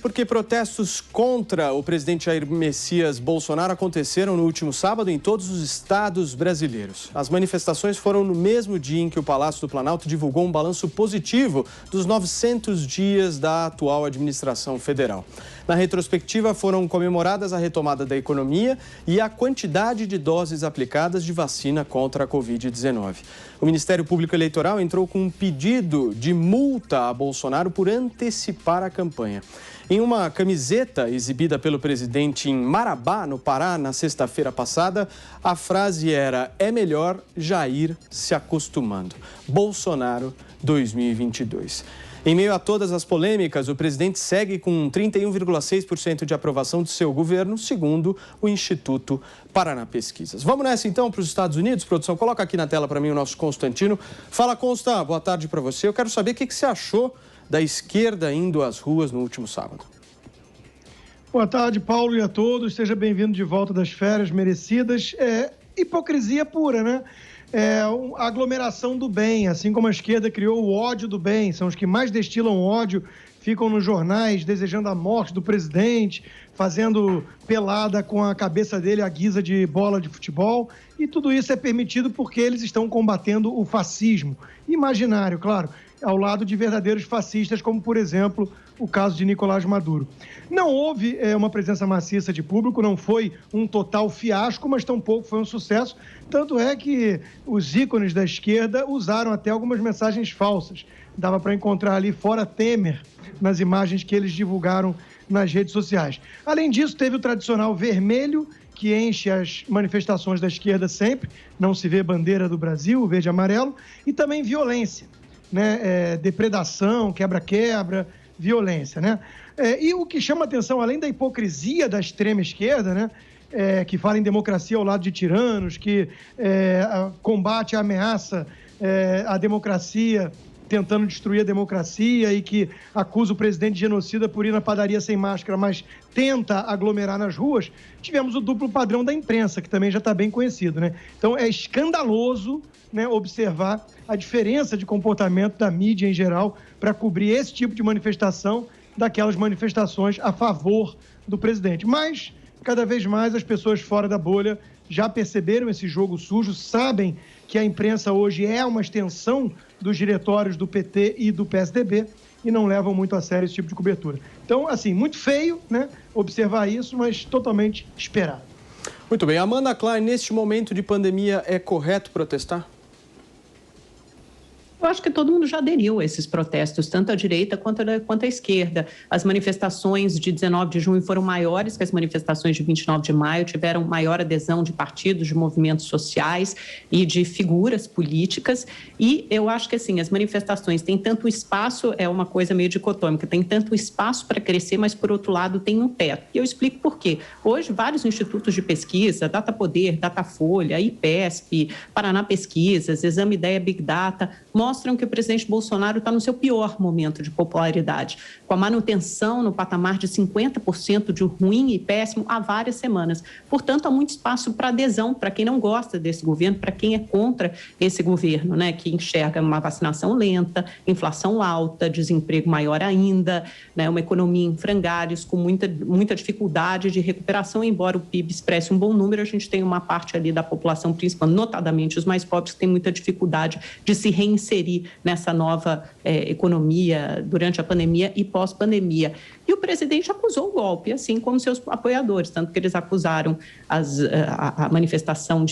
porque protestos contra o presidente Jair Messias Bolsonaro aconteceram no último sábado em todos os estados brasileiros. As manifestações foram no mesmo dia em que o Palácio do Planalto divulgou um balanço positivo dos 900 dias da atual administração federal. Na retrospectiva, foram comemoradas a retomada da economia e a quantidade de doses aplicadas de vacina contra a Covid-19. O Ministério Público Eleitoral entrou com um pedido de multa a Bolsonaro por antecipar a campanha. Em uma camiseta exibida pelo presidente em Marabá, no Pará, na sexta-feira passada, a frase era: "É melhor Jair se acostumando. Bolsonaro 2022". Em meio a todas as polêmicas, o presidente segue com 31,6% de aprovação de seu governo, segundo o Instituto Paraná Pesquisas. Vamos nessa então para os Estados Unidos? Produção, coloca aqui na tela para mim o nosso Constantino. Fala, Consta, boa tarde para você. Eu quero saber o que você achou da esquerda indo às ruas no último sábado. Boa tarde, Paulo, e a todos. Seja bem-vindo de volta das férias merecidas. Hipocrisia pura, né? A aglomeração do bem, assim como a esquerda criou o ódio do bem, são os que mais destilam ódio, ficam nos jornais desejando a morte do presidente, fazendo pelada com a cabeça dele à guisa de bola de futebol, e tudo isso é permitido porque eles estão combatendo o fascismo imaginário, claro, ao lado de verdadeiros fascistas, como, por exemplo, o caso de Nicolás Maduro. Não houve uma presença maciça de público, não foi um total fiasco, mas tampouco foi um sucesso. Tanto é que os ícones da esquerda usaram até algumas mensagens falsas. Dava para encontrar ali fora Temer nas imagens que eles divulgaram nas redes sociais. Além disso, teve o tradicional vermelho, que enche as manifestações da esquerda sempre. Não se vê bandeira do Brasil, o verde e amarelo. E também violência, né? Depredação, quebra-quebra, violência, né? E o que chama atenção, além da hipocrisia da extrema esquerda, né? Que fala em democracia ao lado de tiranos, que combate a ameaça à democracia, tentando destruir a democracia, e que acusa o presidente de genocida por ir na padaria sem máscara, mas tenta aglomerar nas ruas. Tivemos o duplo padrão da imprensa, que também já está bem conhecido, né? Então é escandaloso, né, observar a diferença de comportamento da mídia em geral para cobrir esse tipo de manifestação daquelas manifestações a favor do presidente. Mas, cada vez mais, as pessoas fora da bolha já perceberam esse jogo sujo, sabem que a imprensa hoje é uma extensão dos diretórios do PT e do PSDB e não levam muito a sério esse tipo de cobertura. Então, assim, muito feio, né, observar isso, mas totalmente esperado. Muito bem. Amanda Klein, neste momento de pandemia, é correto protestar? Eu acho que todo mundo já aderiu a esses protestos, tanto a direita quanto a esquerda. As manifestações de 19 de junho foram maiores que as manifestações de 29 de maio, tiveram maior adesão de partidos, de movimentos sociais e de figuras políticas. E eu acho que, assim, as manifestações têm tanto espaço, é uma coisa meio dicotômica, tem tanto espaço para crescer, mas, por outro lado, tem um teto. E eu explico por quê. Hoje, vários institutos de pesquisa, Datapoder, Datafolha, IPESP, Paraná Pesquisas, Exame Ideia Big Data, mostram que o presidente Bolsonaro está no seu pior momento de popularidade, com a manutenção no patamar de 50% de ruim e péssimo há várias semanas. Portanto, há muito espaço para adesão, para quem não gosta desse governo, para quem é contra esse governo, né, que enxerga uma vacinação lenta, inflação alta, desemprego maior ainda, né, uma economia em frangalhos, com muita dificuldade de recuperação. Embora o PIB expresse um bom número, a gente tem uma parte ali da população, principalmente, notadamente os mais pobres, que tem muita dificuldade de se reinserir nessa nova economia durante a pandemia e pós-pandemia. E o presidente acusou o golpe, assim como seus apoiadores, tanto que eles acusaram a manifestação,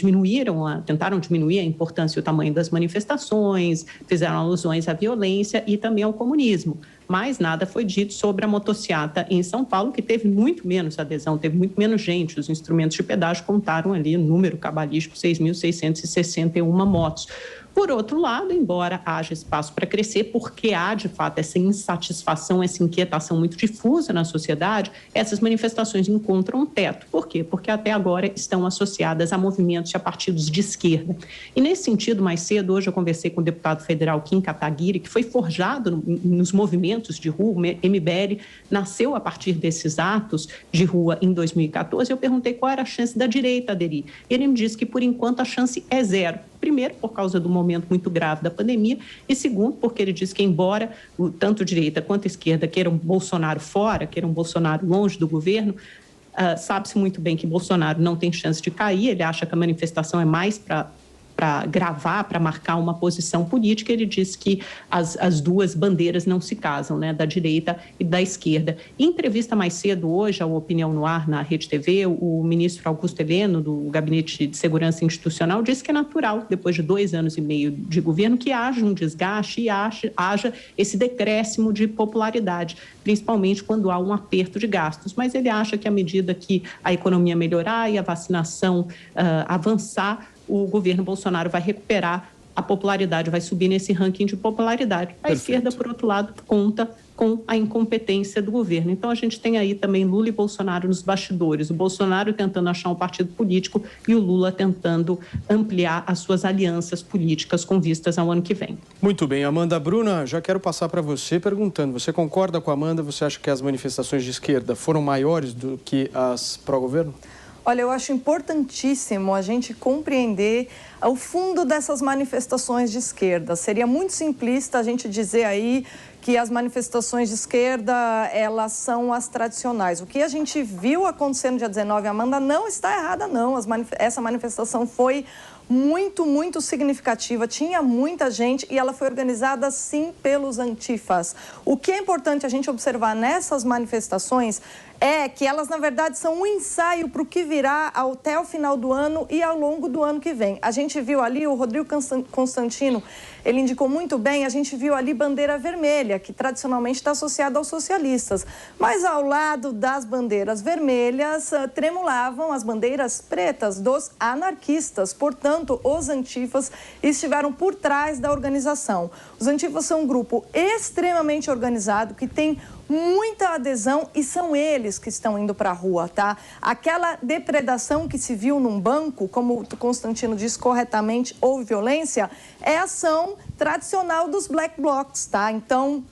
tentaram diminuir a importância e o tamanho das manifestações, fizeram alusões à violência e também ao comunismo. Mas nada foi dito sobre a motociata em São Paulo, que teve muito menos adesão, teve muito menos gente. Os instrumentos de pedágio contaram ali o número cabalístico, 6.661 motos. Por outro lado, embora haja espaço para crescer, porque há, de fato, essa insatisfação, essa inquietação muito difusa na sociedade, essas manifestações encontram um teto. Por quê? Porque até agora estão associadas a movimentos e a partidos de esquerda. E nesse sentido, mais cedo, hoje eu conversei com o deputado federal Kim Kataguiri, que foi forjado nos movimentos de rua. O MBL nasceu a partir desses atos de rua em 2014. Eu perguntei qual era a chance da direita aderir. Ele me disse que, por enquanto, a chance é zero. Primeiro, por causa do momento muito grave da pandemia, e segundo, porque ele diz que, embora tanto direita quanto esquerda queiram Bolsonaro fora, queiram Bolsonaro longe do governo, sabe-se muito bem que Bolsonaro não tem chance de cair. Ele acha que a manifestação é mais para gravar, para marcar uma posição política. Ele diz que as duas bandeiras não se casam, né, da direita e da esquerda. Em entrevista mais cedo hoje, ao Opinião no Ar, na Rede TV, o ministro Augusto Heleno, do Gabinete de Segurança Institucional, disse que é natural, depois de 2 anos e meio de governo, que haja um desgaste e haja esse decréscimo de popularidade, principalmente quando há um aperto de gastos. Mas ele acha que, à medida que a economia melhorar e a vacinação avançar, o governo Bolsonaro vai recuperar a popularidade, vai subir nesse ranking de popularidade. A esquerda, por outro lado, conta com a incompetência do governo. Então, a gente tem aí também Lula e Bolsonaro nos bastidores. O Bolsonaro tentando achar um partido político e o Lula tentando ampliar as suas alianças políticas com vistas ao ano que vem. Muito bem, Amanda. Bruna, já quero passar para você perguntando. Você concorda com a Amanda? Você acha que as manifestações de esquerda foram maiores do que as pró-governo? Olha, eu acho importantíssimo a gente compreender o fundo dessas manifestações de esquerda. Seria muito simplista a gente dizer aí que as manifestações de esquerda, elas são as tradicionais. O que a gente viu acontecer no dia 19, Amanda, não está errada, não. Essa manifestação foi muito significativa, tinha muita gente e ela foi organizada, sim, pelos antifas. O que é importante a gente observar nessas manifestações é que elas, na verdade, são um ensaio para o que virá até o final do ano e ao longo do ano que vem. A gente viu ali, o Rodrigo Constantino, ele indicou muito bem, a gente viu ali bandeira vermelha, que tradicionalmente está associada aos socialistas. Mas ao lado das bandeiras vermelhas, tremulavam as bandeiras pretas dos anarquistas. Portanto, os antifas estiveram por trás da organização. Os antifas são um grupo extremamente organizado, que tem muita adesão e são eles que estão indo para a rua, tá? Aquela depredação que se viu num banco, como o Constantino diz corretamente, houve violência, é ação tradicional dos black blocs, tá? Então,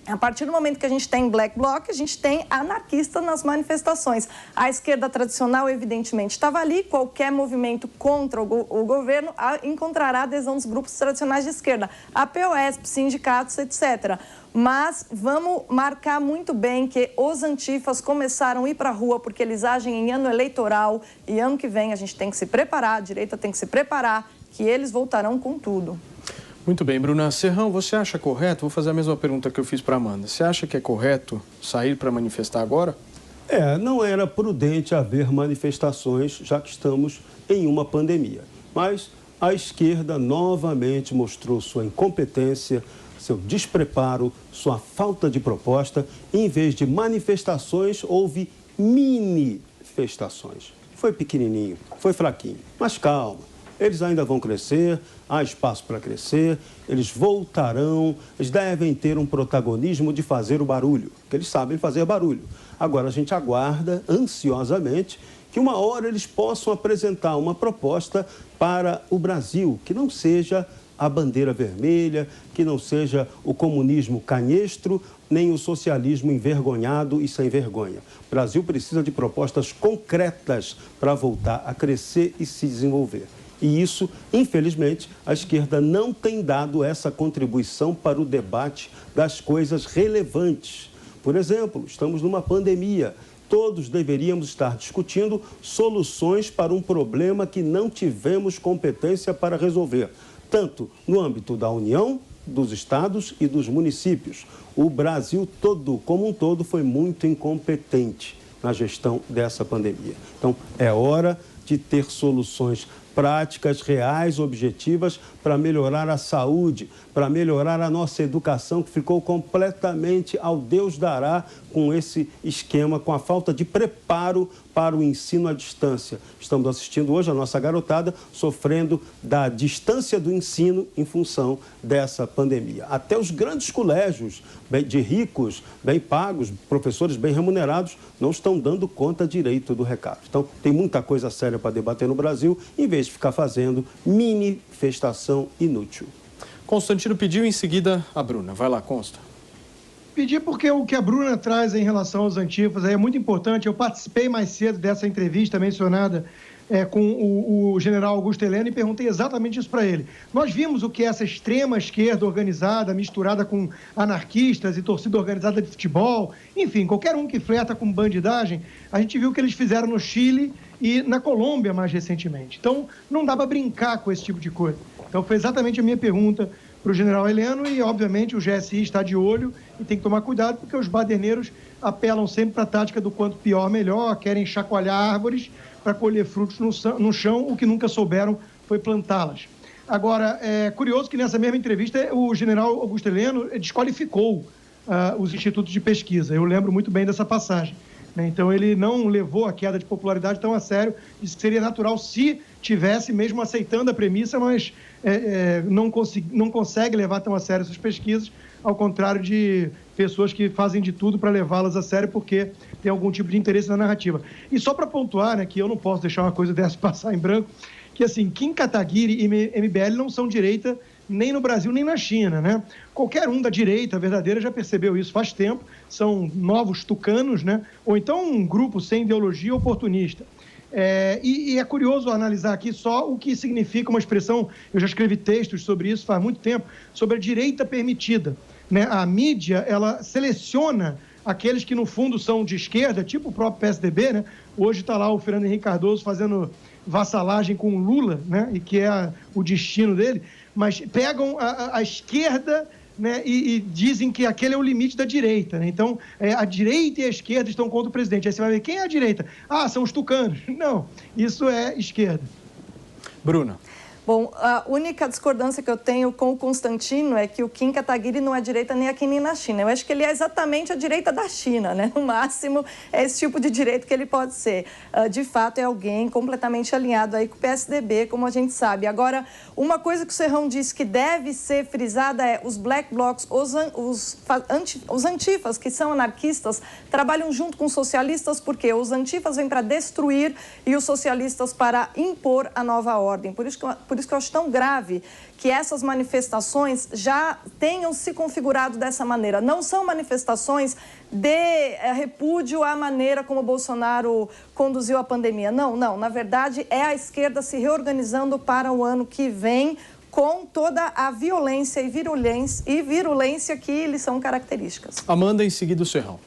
a partir do momento que a gente tem black bloc, a gente tem anarquista nas manifestações. A esquerda tradicional, evidentemente, estava ali. Qualquer movimento contra o governo encontrará adesão dos grupos tradicionais de esquerda, APOS, sindicatos, etc. Mas vamos marcar muito bem que os antifas começaram a ir para a rua porque eles agem em ano eleitoral e ano que vem a gente tem que se preparar, a direita tem que se preparar, que eles voltarão com tudo. Muito bem, Bruna. Serrão, você acha correto? Vou fazer a mesma pergunta que eu fiz para a Amanda. Você acha que é correto sair para manifestar agora? Não era prudente haver manifestações, já que estamos em uma pandemia. Mas a esquerda novamente mostrou sua incompetência, seu despreparo, sua falta de proposta. Em vez de manifestações, houve mini-festações. Foi pequenininho, foi fraquinho, mas calma. Eles ainda vão crescer, há espaço para crescer, eles voltarão, eles devem ter um protagonismo de fazer o barulho, porque eles sabem fazer barulho. Agora a gente aguarda ansiosamente que uma hora eles possam apresentar uma proposta para o Brasil, que não seja a bandeira vermelha, que não seja o comunismo canhestro, nem o socialismo envergonhado e sem vergonha. O Brasil precisa de propostas concretas para voltar a crescer e se desenvolver. E isso, infelizmente, a esquerda não tem dado essa contribuição para o debate das coisas relevantes. Por exemplo, estamos numa pandemia. Todos deveríamos estar discutindo soluções para um problema que não tivemos competência para resolver, tanto no âmbito da União, dos estados e dos municípios. O Brasil todo, como um todo, foi muito incompetente na gestão dessa pandemia. Então, é hora de ter soluções práticas, reais, objetivas, para melhorar a saúde, para melhorar a nossa educação, que ficou completamente ao Deus dará com esse esquema, com a falta de preparo para o ensino à distância. Estamos assistindo hoje a nossa garotada sofrendo da distância do ensino em função dessa pandemia. Até os grandes colégios de ricos, bem pagos, professores bem remunerados, não estão dando conta direito do recado. Então, tem muita coisa séria para debater no Brasil, em vez de ficar fazendo manifestação inútil. Constantino pediu, em seguida a Bruna. Vai lá, Consta. Pedi porque o que a Bruna traz em relação aos antifas é muito importante. Eu participei mais cedo dessa entrevista mencionada com o general Augusto Heleno e perguntei exatamente isso para ele. Nós vimos o que essa extrema esquerda organizada, misturada com anarquistas e torcida organizada de futebol, enfim, qualquer um que flerta com bandidagem, a gente viu o que eles fizeram no Chile e na Colômbia mais recentemente. Então, não dá para brincar com esse tipo de coisa. Então, foi exatamente a minha pergunta para o general Heleno e, obviamente, o GSI está de olho e tem que tomar cuidado porque os baderneiros apelam sempre para a tática do quanto pior, melhor, querem chacoalhar árvores para colher frutos no chão, o que nunca souberam foi plantá-las. Agora, é curioso que nessa mesma entrevista o general Augusto Heleno desqualificou os institutos de pesquisa. Eu lembro muito bem dessa passagem. Então, ele não levou a queda de popularidade tão a sério, disse que seria natural se tivesse, mesmo aceitando a premissa, mas não consegue levar tão a sério essas pesquisas, ao contrário de pessoas que fazem de tudo para levá-las a sério porque tem algum tipo de interesse na narrativa. E só para pontuar, né, que eu não posso deixar uma coisa dessa passar em branco, que assim, Kim Kataguiri e MBL não são direita nem no Brasil nem na China, né? Qualquer um da direita verdadeira já percebeu isso faz tempo, são novos tucanos, né? Ou então um grupo sem ideologia oportunista. E é curioso analisar aqui só o que significa uma expressão, eu já escrevi textos sobre isso faz muito tempo, sobre a direita permitida, né? A mídia, ela seleciona aqueles que no fundo são de esquerda, tipo o próprio PSDB, né? Hoje está lá o Fernando Henrique Cardoso fazendo vassalagem com o Lula, né? E que é o destino dele, mas pegam a esquerda, né, e dizem que aquele é o limite da direita, né? Então, a direita e a esquerda estão contra o presidente. Aí você vai ver, quem é a direita? Ah, são os tucanos. Não, isso é esquerda. Bruna. Bom, a única discordância que eu tenho com o Constantino é que o Kim Kataguiri não é direita nem aqui nem na China. Eu acho que ele é exatamente a direita da China, né? No máximo, é esse tipo de direito que ele pode ser. De fato, é alguém completamente alinhado aí com o PSDB, como a gente sabe. Agora, uma coisa que o Serrão disse que deve ser frisada é os black blocs, os antifas, que são anarquistas, trabalham junto com os socialistas, porque os antifas vêm para destruir e os socialistas para impor a nova ordem. Por isso que eu acho tão grave que essas manifestações já tenham se configurado dessa maneira. Não são manifestações de repúdio à maneira como o Bolsonaro conduziu a pandemia. Não. Na verdade, é a esquerda se reorganizando para o ano que vem com toda a violência e virulência que lhes são características. Amanda, em seguida o Serrão.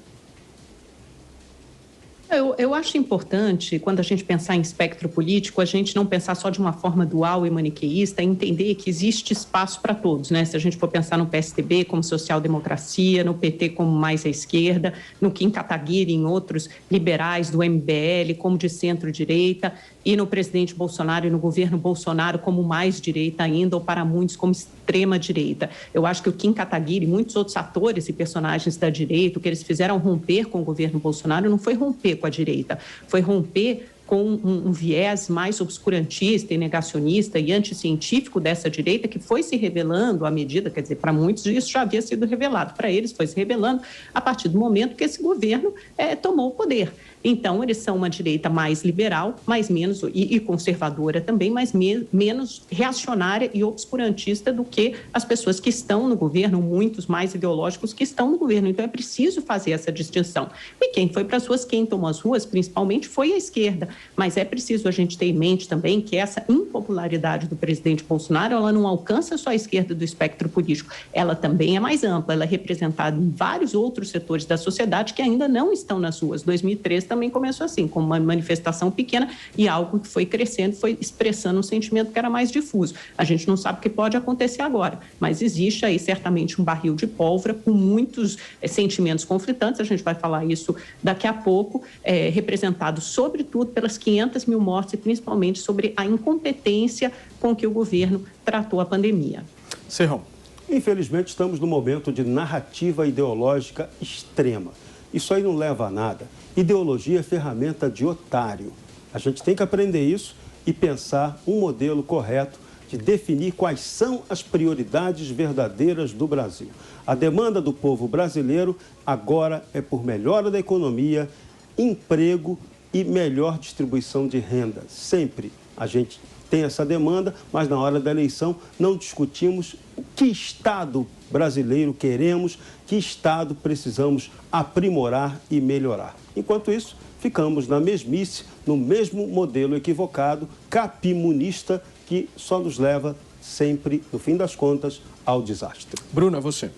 Eu acho importante, quando a gente pensar em espectro político, a gente não pensar só de uma forma dual e maniqueísta, entender que existe espaço para todos, né? Se a gente for pensar no PSDB como social-democracia, no PT como mais à esquerda, no Kim Kataguiri, em outros liberais do MBL como de centro-direita, e no presidente Bolsonaro e no governo Bolsonaro como mais direita ainda, ou para muitos como extrema-direita. Eu acho que o Kim Kataguiri e muitos outros atores e personagens da direita, o que eles fizeram romper com o governo Bolsonaro não foi romper com a direita, foi romper com um viés mais obscurantista e negacionista e anticientífico dessa direita que foi se revelando à medida, quer dizer, para muitos isso já havia sido revelado, para eles foi se revelando a partir do momento que esse governo tomou o poder. Então, eles são uma direita mais liberal, mais menos, e conservadora também, mas menos reacionária e obscurantista do que as pessoas que estão no governo, muitos mais ideológicos que estão no governo. Então, é preciso fazer essa distinção. E quem foi para as ruas, quem tomou as ruas, principalmente, foi a esquerda. Mas é preciso a gente ter em mente também que essa impopularidade do presidente Bolsonaro, ela não alcança só a esquerda do espectro político, ela também é mais ampla, ela é representada em vários outros setores da sociedade que ainda não estão nas ruas. 2013 também começou assim, com uma manifestação pequena e algo que foi crescendo, foi expressando um sentimento que era mais difuso. A gente não sabe o que pode acontecer agora, mas existe aí certamente um barril de pólvora com muitos sentimentos conflitantes, a gente vai falar isso daqui a pouco, representado sobretudo pelas 500 mil mortes e principalmente sobre a incompetência com que o governo tratou a pandemia. Serrão. Infelizmente, estamos num momento de narrativa ideológica extrema. Isso aí não leva a nada. Ideologia é ferramenta de otário. A gente tem que aprender isso e pensar um modelo correto de definir quais são as prioridades verdadeiras do Brasil. A demanda do povo brasileiro agora é por melhora da economia, emprego e melhor distribuição de renda. Sempre a gente tem essa demanda, mas na hora da eleição não discutimos que Estado brasileiro queremos, que Estado precisamos aprimorar e melhorar. Enquanto isso, ficamos na mesmice, no mesmo modelo equivocado, capimunista, que só nos leva sempre, no fim das contas, ao desastre. Bruna, você.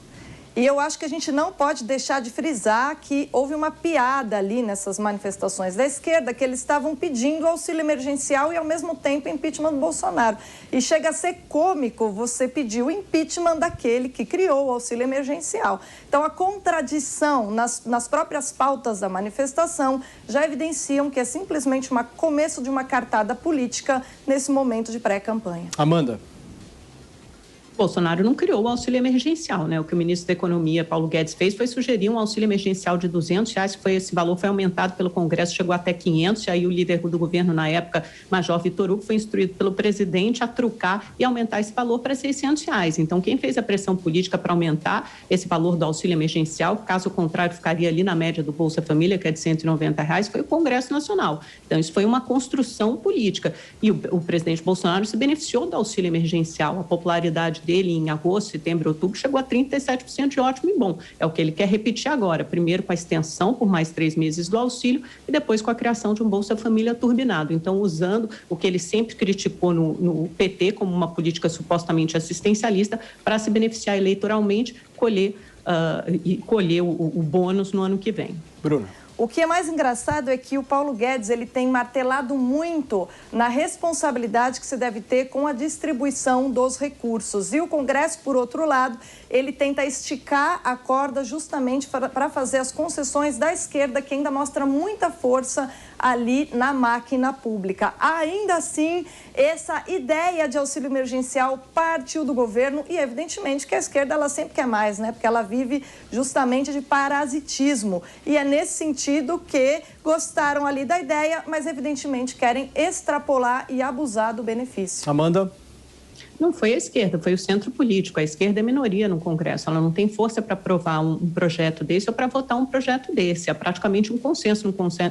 E eu acho que a gente não pode deixar de frisar que houve uma piada ali nessas manifestações da esquerda, que eles estavam pedindo auxílio emergencial e, ao mesmo tempo, impeachment do Bolsonaro. E chega a ser cômico você pedir o impeachment daquele que criou o auxílio emergencial. Então, a contradição nas próprias pautas da manifestação já evidenciam que é simplesmente um começo de uma cartada política nesse momento de pré-campanha. Amanda. Bolsonaro não criou o auxílio emergencial, né? O que o ministro da Economia, Paulo Guedes, fez foi sugerir um auxílio emergencial de R$200, esse valor foi aumentado pelo Congresso, chegou até 500, e aí o líder do governo na época, Major Vitor Hugo, foi instruído pelo presidente a trucar e aumentar esse valor para R$600. Então, quem fez a pressão política para aumentar esse valor do auxílio emergencial, caso contrário, ficaria ali na média do Bolsa Família, que é de R$190, foi o Congresso Nacional. Então, isso foi uma construção política. E o presidente Bolsonaro se beneficiou do auxílio emergencial. A popularidade dele em agosto, setembro, outubro, chegou a 37% de ótimo e bom. É o que ele quer repetir agora, primeiro com a extensão por mais 3 meses do auxílio e depois com a criação de um Bolsa Família turbinado. Então, usando o que ele sempre criticou no PT como uma política supostamente assistencialista para se beneficiar eleitoralmente, colher o bônus no ano que vem. Bruna. O que é mais engraçado é que o Paulo Guedes ele tem martelado muito na responsabilidade que se deve ter com a distribuição dos recursos. E o Congresso, por outro lado, ele tenta esticar a corda justamente para fazer as concessões da esquerda, que ainda mostra muita força ali na máquina pública. Ainda assim, essa ideia de auxílio emergencial partiu do governo e, evidentemente, que a esquerda ela sempre quer mais, né? Porque ela vive justamente de parasitismo. E é nesse sentido que gostaram ali da ideia, mas, evidentemente, querem extrapolar e abusar do benefício. Amanda? Não foi a esquerda, foi o centro político. A esquerda é minoria no Congresso, ela não tem força para aprovar um projeto desse ou para votar um projeto desse. É praticamente um consenso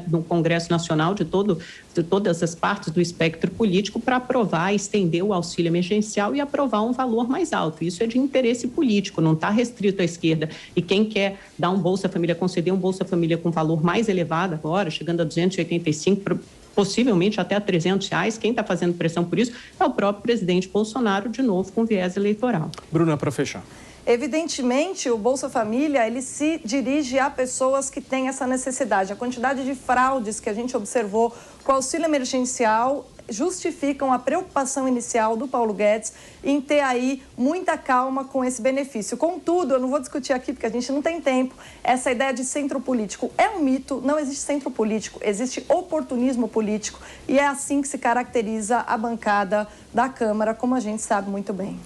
no Congresso Nacional de todas as partes do espectro político para aprovar, estender o auxílio emergencial e aprovar um valor mais alto. Isso é de interesse político, não está restrito à esquerda. E quem quer dar um Bolsa Família, conceder um Bolsa Família com valor mais elevado agora, chegando a 285, possivelmente até a R$300, quem está fazendo pressão por isso é o próprio presidente Bolsonaro, de novo, com viés eleitoral. Bruna, para fechar. Evidentemente, o Bolsa Família, ele se dirige a pessoas que têm essa necessidade. A quantidade de fraudes que a gente observou com o auxílio emergencial justificam a preocupação inicial do Paulo Guedes em ter aí muita calma com esse benefício. Contudo, eu não vou discutir aqui porque a gente não tem tempo, essa ideia de centro político é um mito, não existe centro político, existe oportunismo político e é assim que se caracteriza a bancada da Câmara, como a gente sabe muito bem.